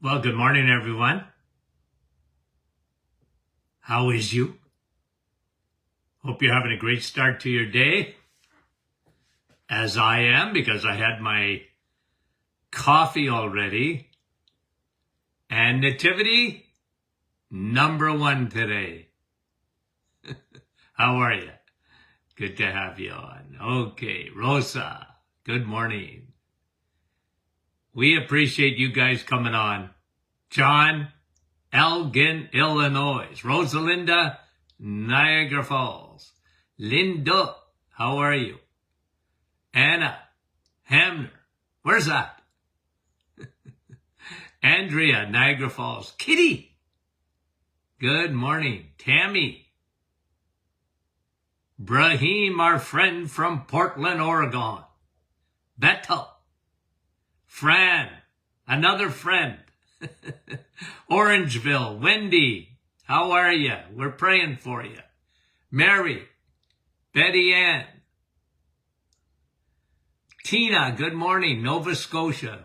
Well, good morning, everyone. How is you? Hope you're having a great start to your day, as I am, because I had my coffee already. And Nativity, number one today. How are you? Good to have you on. Okay, Rosa, good morning. We appreciate you guys coming on. John, Elgin, Illinois. Rosalinda, Niagara Falls. Linda, how are you? Anna, Hamner, where's that? Andrea, Niagara Falls. Kitty, good morning. Tammy. Brahim, our friend from Portland, Oregon. Bethel. Fran, another friend. Orangeville, Wendy, how are you? We're praying for you. Mary, Betty Ann. Tina, good morning, Nova Scotia.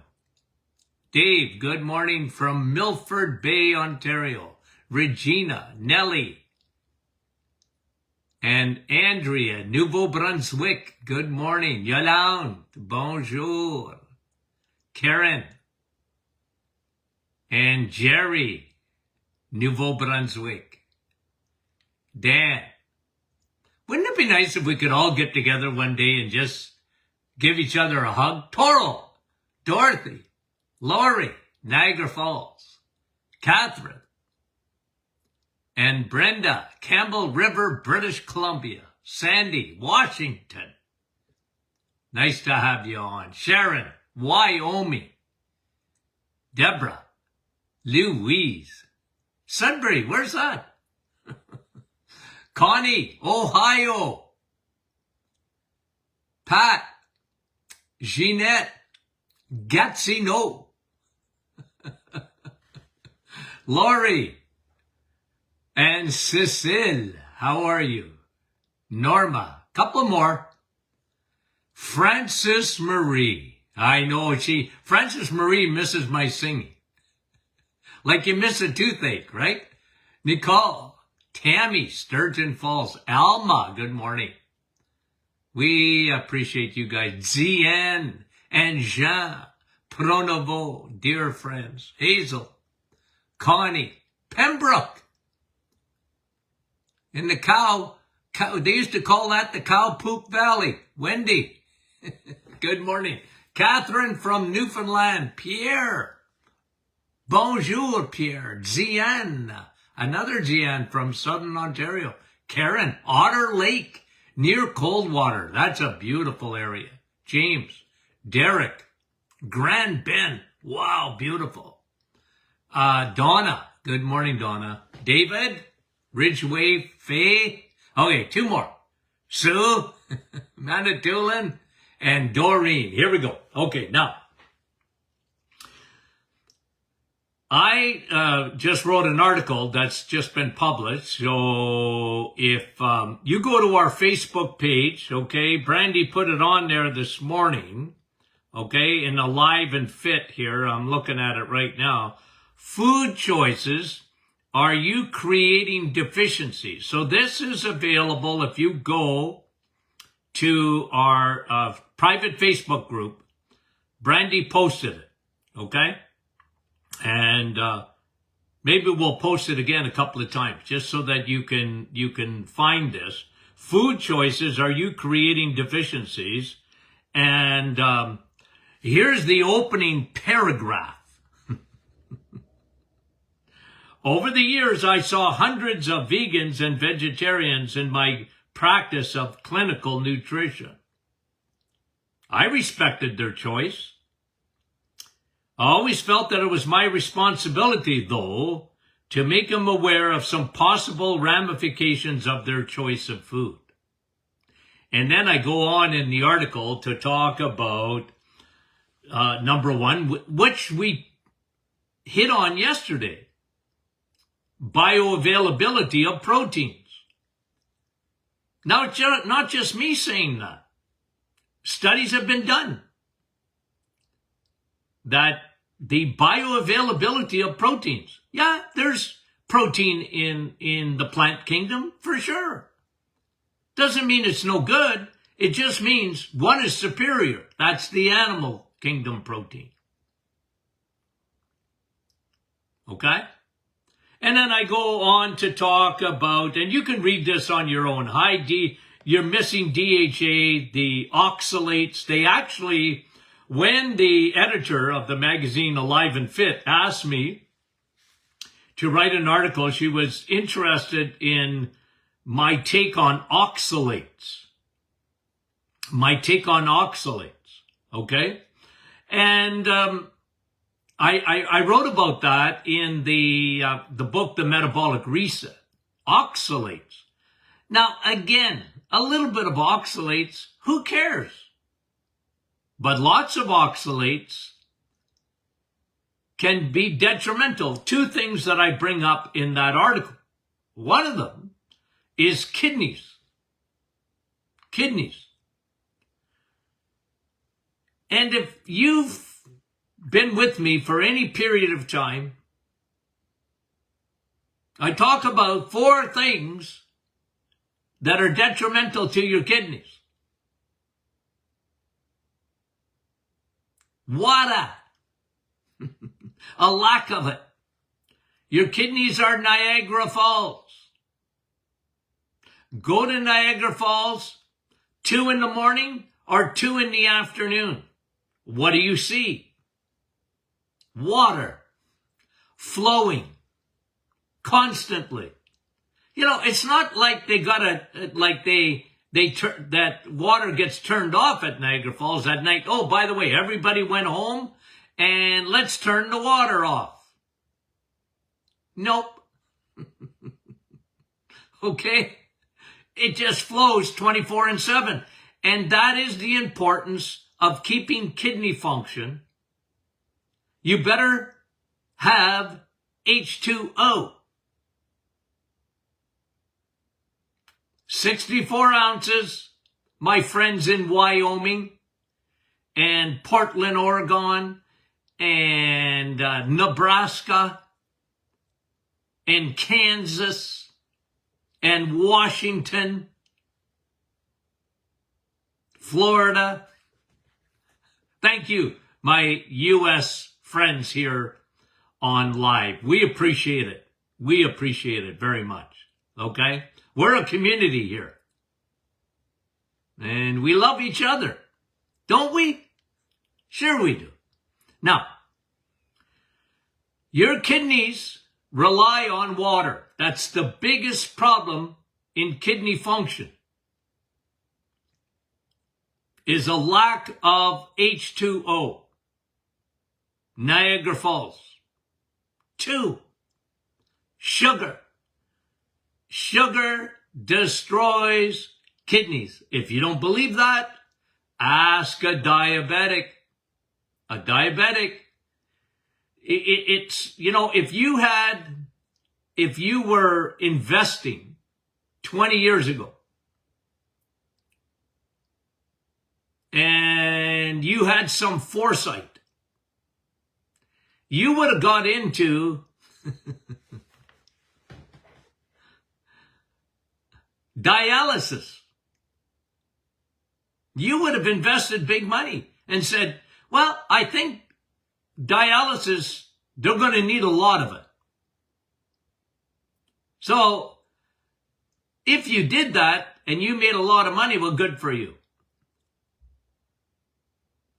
Dave, good morning from Milford Bay, Ontario. Regina, Nellie, and Andrea, Nouveau Brunswick, good morning. Yolande, bonjour. Karen, and Jerry, Nouveau Brunswick. Dan, wouldn't it be nice if we could all get together one day and just give each other a hug? Toral, Dorothy, Lori, Niagara Falls, Catherine, and Brenda, Campbell River, British Columbia. Sandy, Washington. Nice to have you on. Sharon, Wyoming. Deborah, Louise. Sudbury, where's that? Connie, Ohio. Pat, Jeanette, Gatineau. Lori, and Cecile, how are you? Norma, couple more. Frances Marie. I know Frances Marie misses my singing. Like you miss a toothache, right? Nicole, Tammy, Sturgeon Falls, Alma, good morning. We appreciate you guys. Zian and Jean, Pronovo, dear friends. Hazel, Connie, Pembroke. In the cow, they used to call that the Cow Poop Valley. Wendy, good morning. Catherine from Newfoundland. Pierre, bonjour, Pierre. Zian, another Zian from Southern Ontario. Karen, Otter Lake, near Coldwater. That's a beautiful area. James, Derek, Grand Bend. Wow, beautiful. Donna, good morning, Donna. David, Ridgeway, Faye. Okay, two more. Sue, Manitoulin, and Doreen. Here we go. Okay, now. I just wrote an article that's just been published. So if you go to our Facebook page, okay, Brandy put it on there this morning, okay, in the Live and Fit here. I'm looking at it right now. Food choices. Are you creating deficiencies? So this is available if you go to our private Facebook group. Brandy posted it, okay? And maybe we'll post it again a couple of times just so that you can find this. Food choices, are you creating deficiencies? And here's the opening paragraph. Over the years, I saw hundreds of vegans and vegetarians in my practice of clinical nutrition. I respected their choice. I always felt that it was my responsibility, though, to make them aware of some possible ramifications of their choice of food. And then I go on in the article to talk about, number one, which we hit on yesterday. Bioavailability of proteins. Now, it's not just me saying that. Studies have been done that the bioavailability of proteins. Yeah, there's protein in the plant kingdom for sure. Doesn't mean it's no good. It just means one is superior. That's the animal kingdom protein. Okay? And then I go on to talk about, and you can read this on your own, you're missing DHA, the oxalates. They actually, when the editor of the magazine Alive and Fit asked me to write an article, she was interested in my take on oxalates. My take on oxalates, okay? And I wrote about that in the book, The Metabolic Reset. Oxalates. Now, again, a little bit of oxalates, who cares? But lots of oxalates can be detrimental. Two things that I bring up in that article. One of them is kidneys. Kidneys. And if you've been with me for any period of time, I talk about 4 things that are detrimental to your kidneys. Water. A lack of it. Your kidneys are Niagara Falls. Go to Niagara Falls 2 in the morning or 2 in the afternoon. What do you see? Water flowing constantly. You know, it's not like they got that water gets turned off at Niagara Falls at night. Oh, by the way, everybody went home and let's turn the water off. Nope. Okay? It just flows 24/7. And that is the importance of keeping kidney function. You better have H2O. 64 ounces, my friends in Wyoming and Portland, Oregon and Nebraska and Kansas and Washington, Florida. Thank you, my U.S. friends here on live. We appreciate it. We appreciate it very much. Okay? We're a community here. And we love each other. Don't we? Sure we do. Now, your kidneys rely on water. That's the biggest problem in kidney function, is a lack of H2O. Niagara Falls. 2, sugar. Sugar destroys kidneys. If you don't believe that, ask a diabetic. A diabetic. It's, you know, if you were investing 20 years ago and you had some foresight, you would have got into dialysis. You would have invested big money and said, well, I think dialysis, they're going to need a lot of it. So if you did that and you made a lot of money, well, good for you.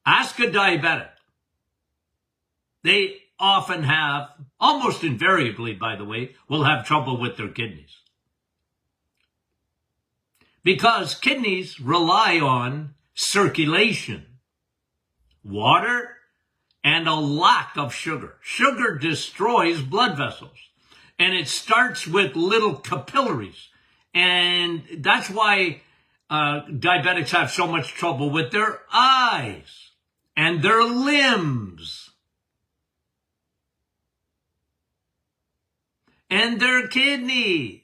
Ask a diabetic. They often have, almost invariably, by the way, will have trouble with their kidneys. Because kidneys rely on circulation, water, and a lack of sugar. Sugar destroys blood vessels. And it starts with little capillaries. And that's why diabetics have so much trouble with their eyes and their limbs and their kidneys.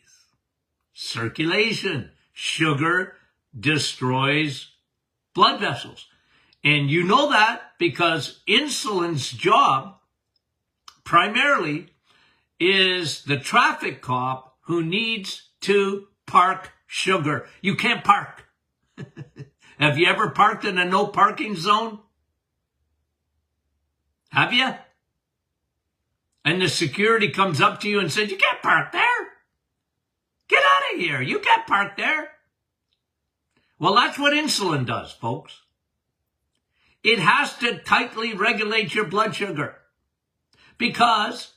Circulation. Sugar destroys blood vessels. And you know that because insulin's job primarily is the traffic cop who needs to park sugar. You can't park. Have you ever parked in a no parking zone? Have you? And the security comes up to you and says, you can't park there. Get out of here. You can't park there. Well, that's what insulin does, folks. It has to tightly regulate your blood sugar because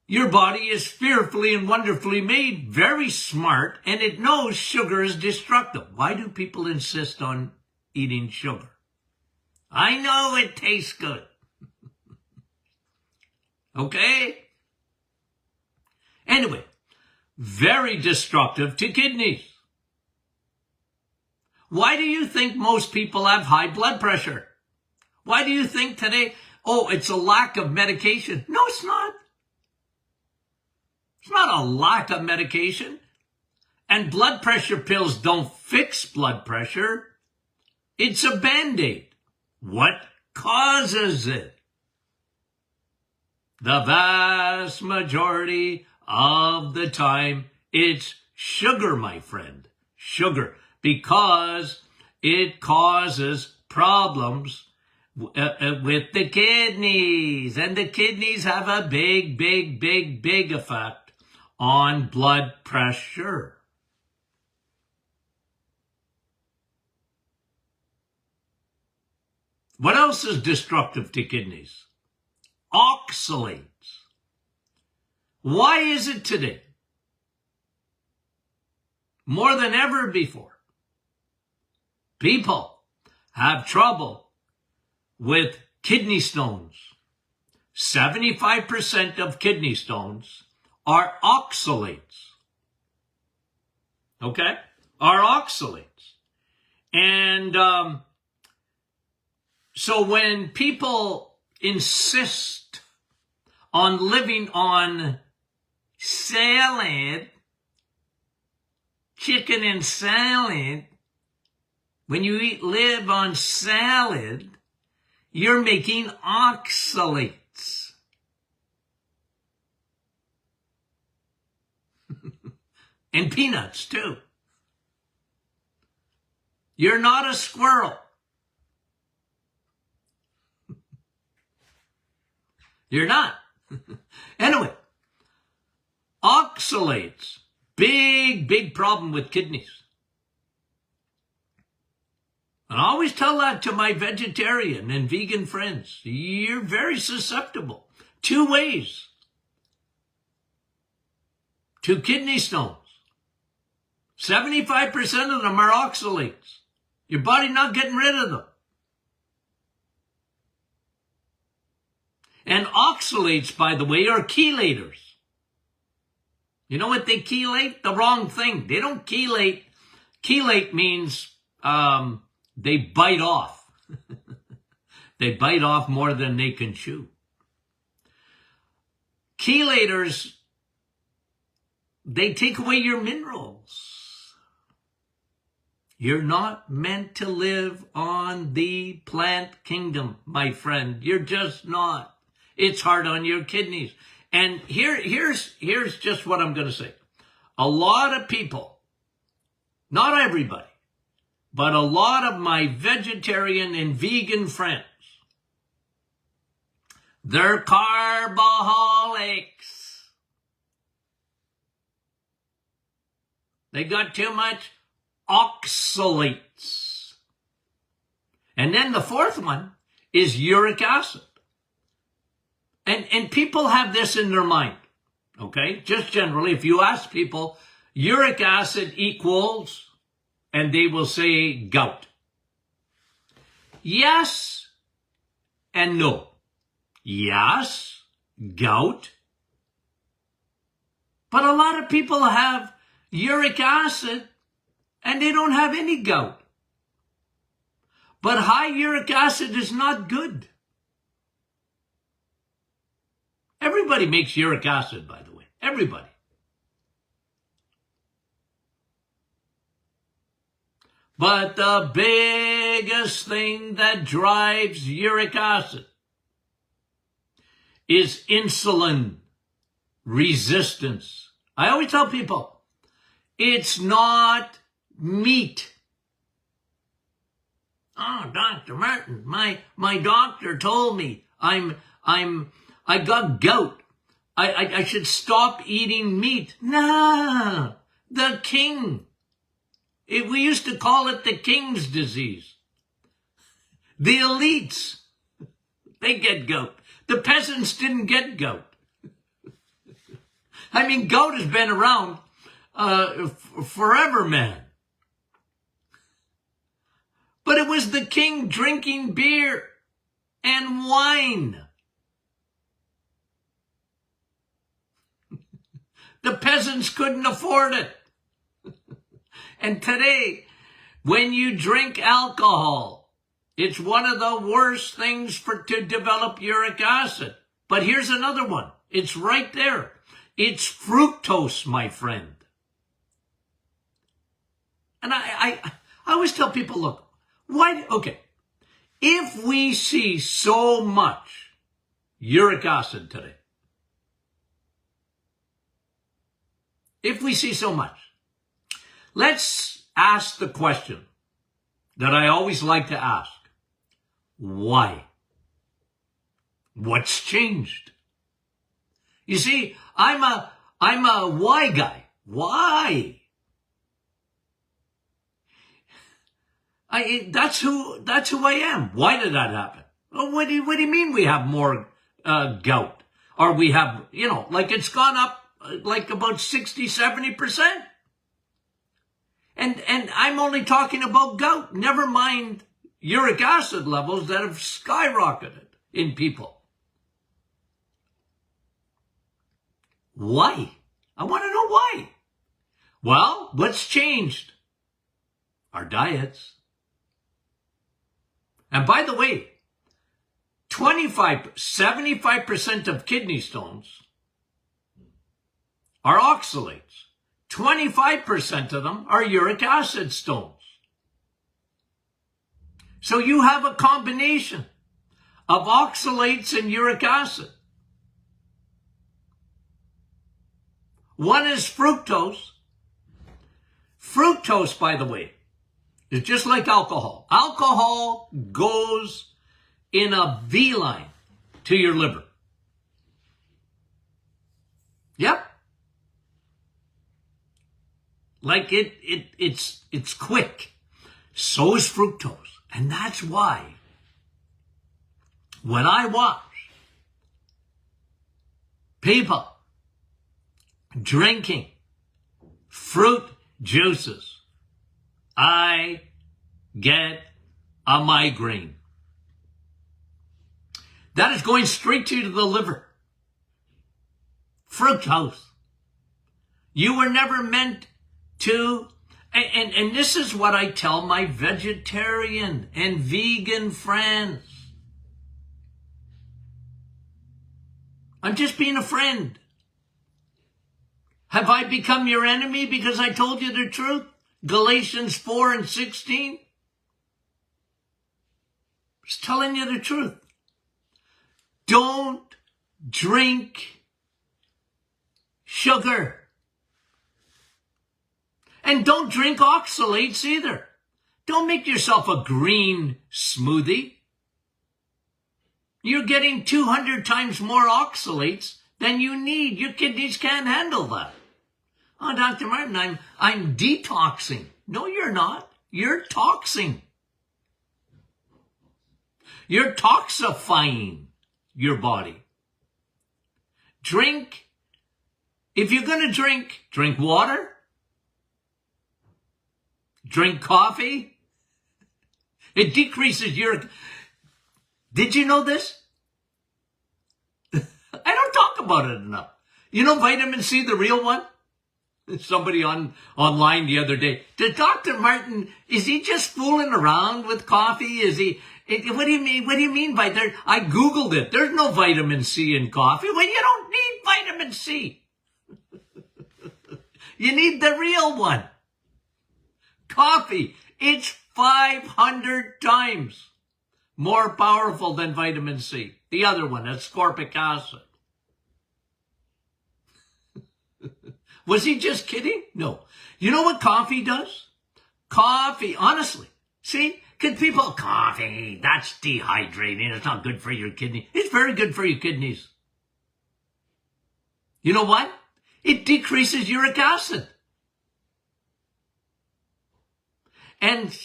your body is fearfully and wonderfully made, very smart, and it knows sugar is destructive. Why do people insist on eating sugar? I know it tastes good. Okay? Anyway, very destructive to kidneys. Why do you think most people have high blood pressure? Why do you think today, oh, it's a lack of medication? No, it's not. It's not a lack of medication. And blood pressure pills don't fix blood pressure. It's a Band-Aid. What causes it? The vast majority of the time, it's sugar, my friend. Sugar. Because it causes problems with the kidneys. And the kidneys have a big effect on blood pressure. What else is destructive to kidneys? Oxalates. Why is it today, more than ever before, people have trouble with kidney stones? 75% of kidney stones are oxalates. Okay? Are oxalates. And so when people insist on living on salad, chicken and salad, when you live on salad, you're making oxalates. And peanuts, too. You're not a squirrel. You're not. Anyway, oxalates, big problem with kidneys. And I always tell that to my vegetarian and vegan friends. You're very susceptible. 2 ways to kidney stones. 75% of them are oxalates. Your body not getting rid of them. And oxalates, by the way, are chelators. You know what they chelate? The wrong thing. They don't chelate. Chelate means they bite off. They bite off more than they can chew. Chelators, they take away your minerals. You're not meant to live on the plant kingdom, my friend. You're just not. It's hard on your kidneys. And here's just what I'm going to say. A lot of people, not everybody, but a lot of my vegetarian and vegan friends, they're carbaholics. They got too much oxalates. And then the fourth one is uric acid. And people have this in their mind, okay? Just generally, if you ask people, uric acid equals, and they will say gout. Yes and no. Yes, gout. But a lot of people have uric acid and they don't have any gout. But high uric acid is not good. Everybody makes uric acid, by the way. Everybody. But the biggest thing that drives uric acid is insulin resistance. I always tell people, it's not meat. Oh, Dr. Martin, my doctor told me I got gout. I should stop eating meat. Nah, the king. We used to call it the king's disease. The elites, they get gout. The peasants didn't get gout. I mean, gout has been around forever, man. But it was the king drinking beer and wine. The peasants couldn't afford it. And today, when you drink alcohol, it's one of the worst things to develop uric acid. But here's another one. It's right there. It's fructose, my friend. And I always tell people, look, if we see so much uric acid today, if we see so much, let's ask the question that I always like to ask. Why? What's changed? You see, I'm a why guy. Why? That's who I am. Why did that happen? Well, what do you mean we have more gout? Or we have, like it's gone up like about 60-70%. And I'm only talking about gout. Never mind uric acid levels that have skyrocketed in people. Why? I want to know why. Well, what's changed? Our diets. And by the way, 75% of kidney stones are oxalates. 25% of them are uric acid stones. So you have a combination of oxalates and uric acid. One is fructose. Fructose, by the way, is just like alcohol. Alcohol goes in a V line to your liver. Yep. Like it's quick. So is fructose. And that's why when I watch people drinking fruit juices, I get a migraine. That is going straight to the liver. Fructose. You were never meant to, and this is what I tell my vegetarian and vegan friends. I'm just being a friend. Have I become your enemy because I told you the truth? Galatians 4:16. Just telling you the truth. Don't drink sugar. And don't drink oxalates either. Don't make yourself a green smoothie. You're getting 200 times more oxalates than you need. Your kidneys can't handle that. Oh, Dr. Martin, I'm detoxing. No, you're not. You're toxing. You're toxifying your body. Drink. If you're going to drink water. Drink coffee. It decreases uric. Did you know this? I don't talk about it enough. You know vitamin C, the real one? Somebody online the other day. Did Dr. Martin, is he just fooling around with coffee? Is he, what do you mean? What do you mean by that? I Googled it. There's no vitamin C in coffee. Well, you don't need vitamin C. You need the real one. Coffee, it's 500 times More powerful than vitamin C. The other one, ascorbic acid. Was he just kidding? No. You know what coffee does? Coffee, honestly. See, because people, coffee, that's dehydrating. It's not good for your kidney. It's very good for your kidneys. You know what? It decreases uric acid. And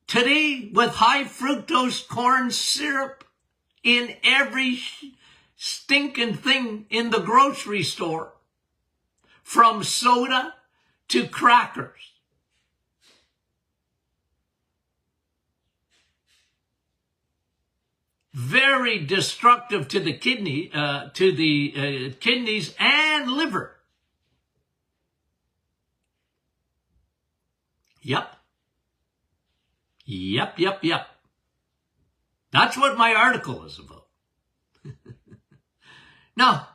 today, with high fructose corn syrup in every stinking thing in the grocery store, from soda to crackers, very destructive to the kidney, kidneys and liver. Yep. That's what my article is about. Now,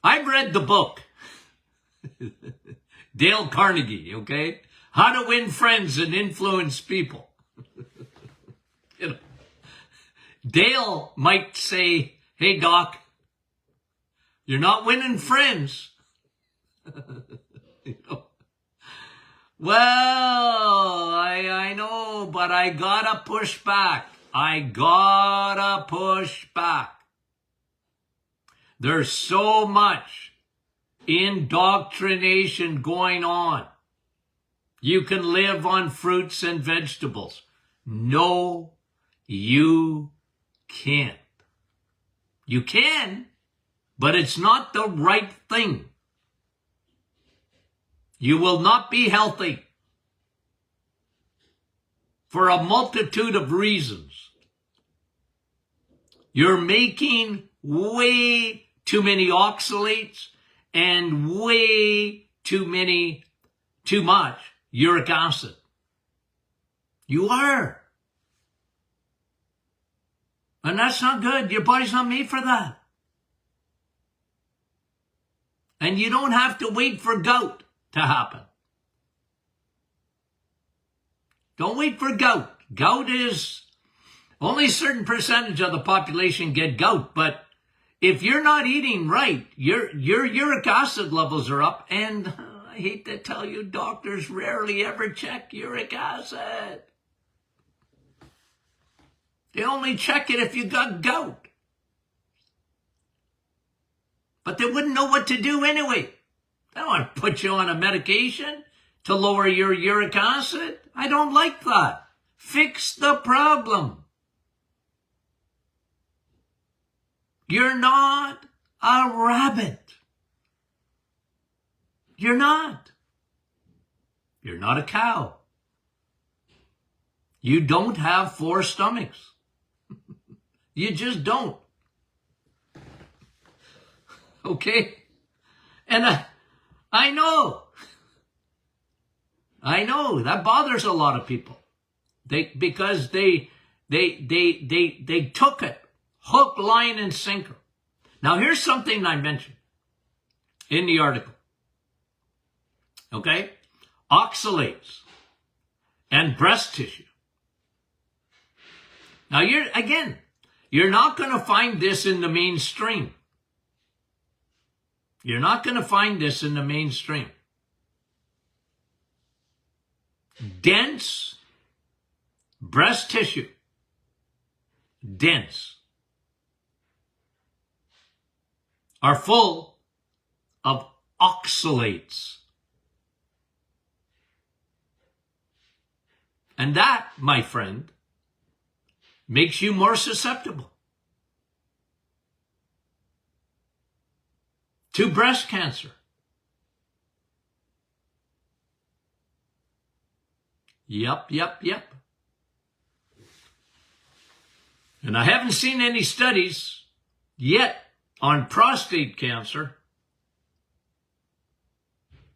I've read the book, Dale Carnegie, okay? How to Win Friends and Influence People. You know, Dale might say, hey, Doc, you're not winning friends. You know? Well, I know, but I gotta push back. There's so much indoctrination going on. You can live on fruits and vegetables. No, you can't. You can, but it's not the right thing. You will not be healthy for a multitude of reasons. You're making way too many oxalates and way too much uric acid. You are. And that's not good. Your body's not made for that. And you don't have to wait for gout to happen. Don't wait for gout. Gout is only a certain percentage of the population get gout, but if you're not eating right, your uric acid levels are up, and I hate to tell you, doctors rarely ever check uric acid. They only check it if you got gout. But they wouldn't know what to do anyway. They don't want to put you on a medication to lower your uric acid. I don't like that. Fix the problem. You're not a rabbit. You're not. You're not a cow. You don't have 4 stomachs. You just don't. Okay? And I know that bothers a lot of people. Because they took it hook, line, and sinker. Now here's something I mentioned in the article. Okay? Oxalates and breast tissue. Now you're not going to find this in the mainstream. You're not going to find this in the mainstream. Dense breast tissue. Dense. Are full of oxalates. And that, my friend, makes you more susceptible to breast cancer. Yep. And I haven't seen any studies yet on prostate cancer.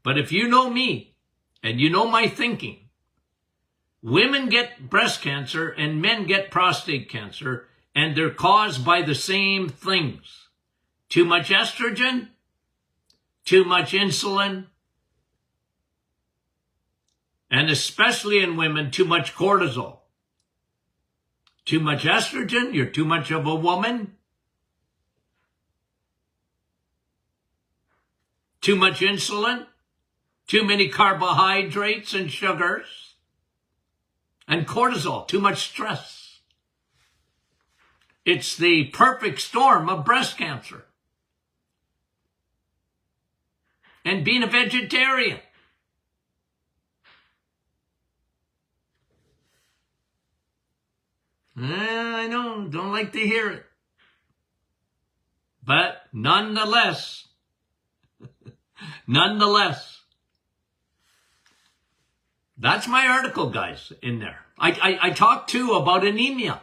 But if you know me and you know my thinking, women get breast cancer and men get prostate cancer, and they're caused by the same things. Too much estrogen, too much insulin, and especially in women, too much cortisol. Too much estrogen, you're too much of a woman. Too much insulin, too many carbohydrates and sugars, and cortisol, too much stress. It's the perfect storm of breast cancer. And being a vegetarian. I know, don't like to hear it. But nonetheless, that's my article, guys, in there. I talked too about anemia.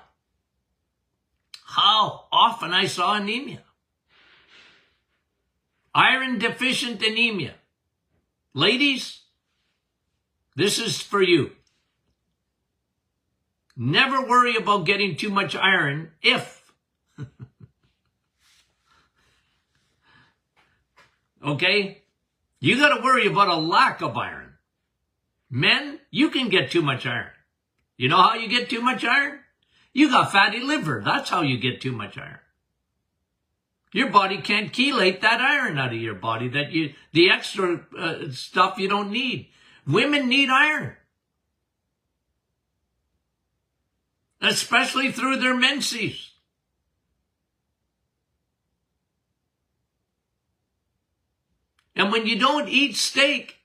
How often I saw anemia. Iron deficient anemia. Ladies, this is for you. Never worry about getting too much iron if, okay, you got to worry about a lack of iron. Men, you can get too much iron. You know how you get too much iron? You got fatty liver. That's how you get too much iron. Your body can't chelate that iron out of your body, the extra stuff you don't need. Women need iron. Especially through their menses. And when you don't eat steak,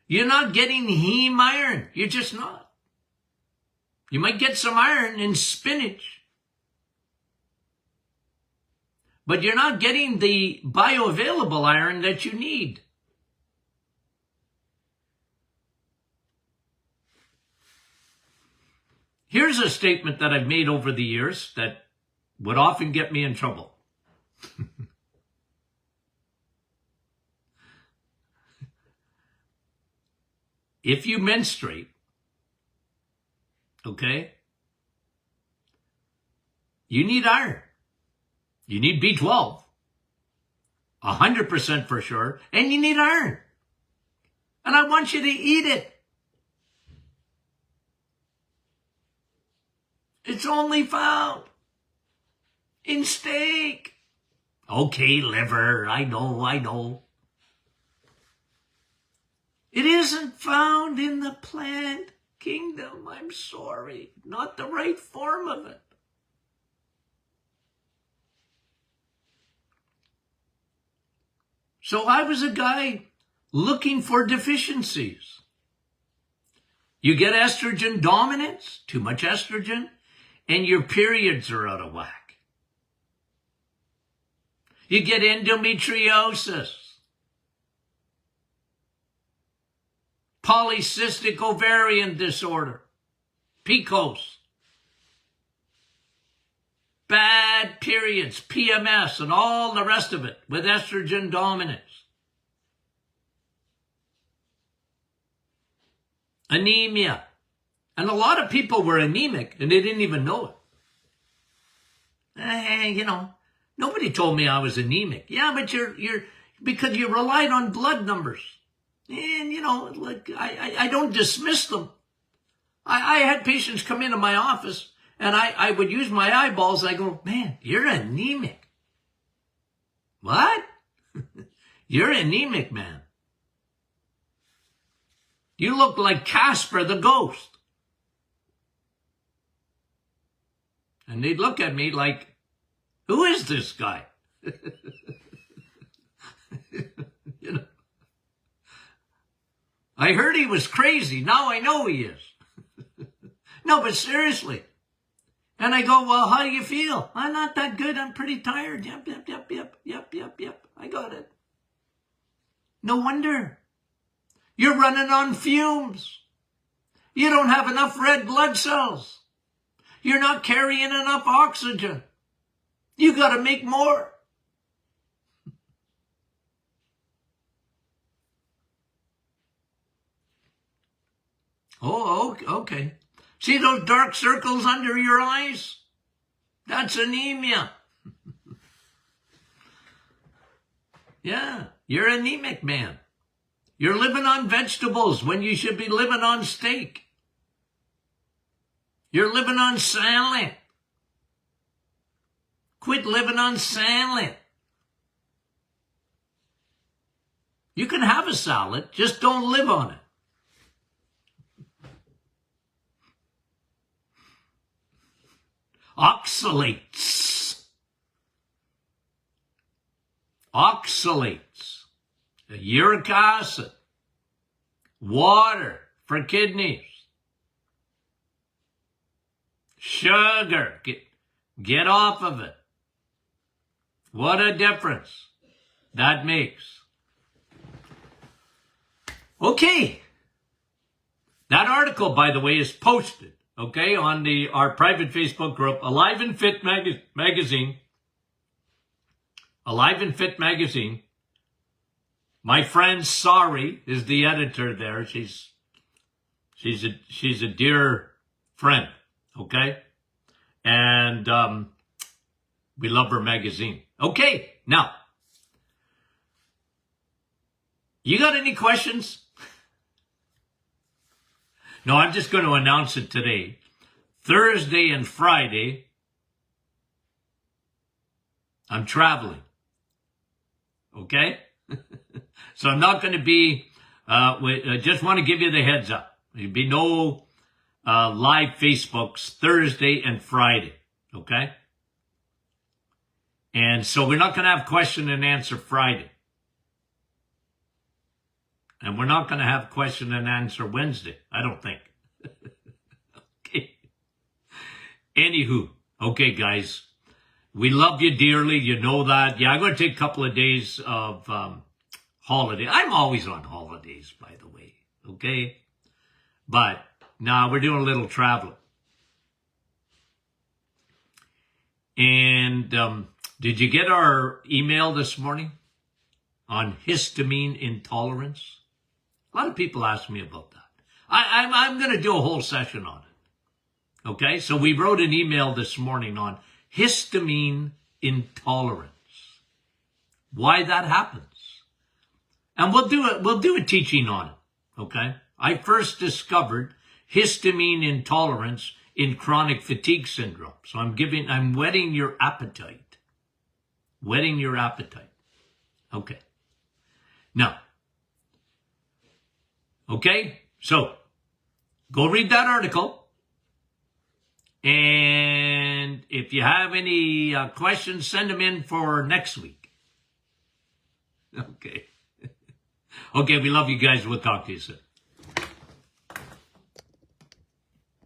you're not getting heme iron. You're just not. You might get some iron in spinach, but you're not getting the bioavailable iron that you need. Here's a statement that I've made over the years that would often get me in trouble. If you menstruate, okay, you need iron. You need B12, 100% for sure, and you need iron. And I want you to eat it. It's only found in steak. Okay, liver, I know. It isn't found in the plant kingdom. I'm sorry. Not the right form of it. So I was a guy looking for deficiencies. You get estrogen dominance, too much estrogen, and your periods are out of whack. You get endometriosis, polycystic ovarian disorder, PCOS, bad periods, PMS, and all the rest of it with estrogen dominance. Anemia. And a lot of people were anemic and they didn't even know it. Nobody told me I was anemic. Yeah, but you're because you relied on blood numbers. And, I don't dismiss them. I had patients come into my office and I would use my eyeballs. I go, man, you're anemic. What? You're anemic, man. You look like Casper the ghost. And they'd look at me like, who is this guy? I heard he was crazy. Now I know he is. No, but seriously. And I go, well, how do you feel? I'm not that good. I'm pretty tired. Yep. I got it. No wonder. You're running on fumes. You don't have enough red blood cells. You're not carrying enough oxygen. You got to make more. Oh, okay. See those dark circles under your eyes? That's anemia. Yeah, you're anemic, man. You're living on vegetables when you should be living on steak. You're living on salad. Quit living on salad. You can have a salad, just don't live on it. Oxalates. Oxalates. Uric acid. Water for kidneys. Sugar. Get off of it. What a difference that makes. Okay. That article, by the way, is posted, okay, on our private Facebook group, Alive and Fit magazine. Alive and Fit magazine. My friend Sari is the editor there. She's a dear friend, okay? And we love her magazine. Okay, now, you got any questions? No, I'm just going to announce it today. Thursday and Friday, I'm traveling. Okay? So I'm not going to be, I just want to give you the heads up. There'll be no live Facebooks Thursday and Friday. Okay? And so we're not going to have question and answer Friday. And we're not going to have question and answer Wednesday, I don't think. Okay. Anywho, okay, guys. We love you dearly. You know that. Yeah, I'm going to take a couple of days of holiday. I'm always on holidays, by the way. Okay? But now we're doing a little traveling. And did you get our email this morning on histamine intolerance? A lot of people ask me about that. I'm going to do a whole session on it. Okay? So we wrote an email this morning on histamine intolerance. Why that happens. And we'll do a teaching on it. Okay? I first discovered histamine intolerance in chronic fatigue syndrome. So I'm whetting your appetite. Whetting your appetite. Okay. Now, okay, so go read that article. And if you have any questions, send them in for next week. Okay. Okay, we love you guys. We'll talk to you soon.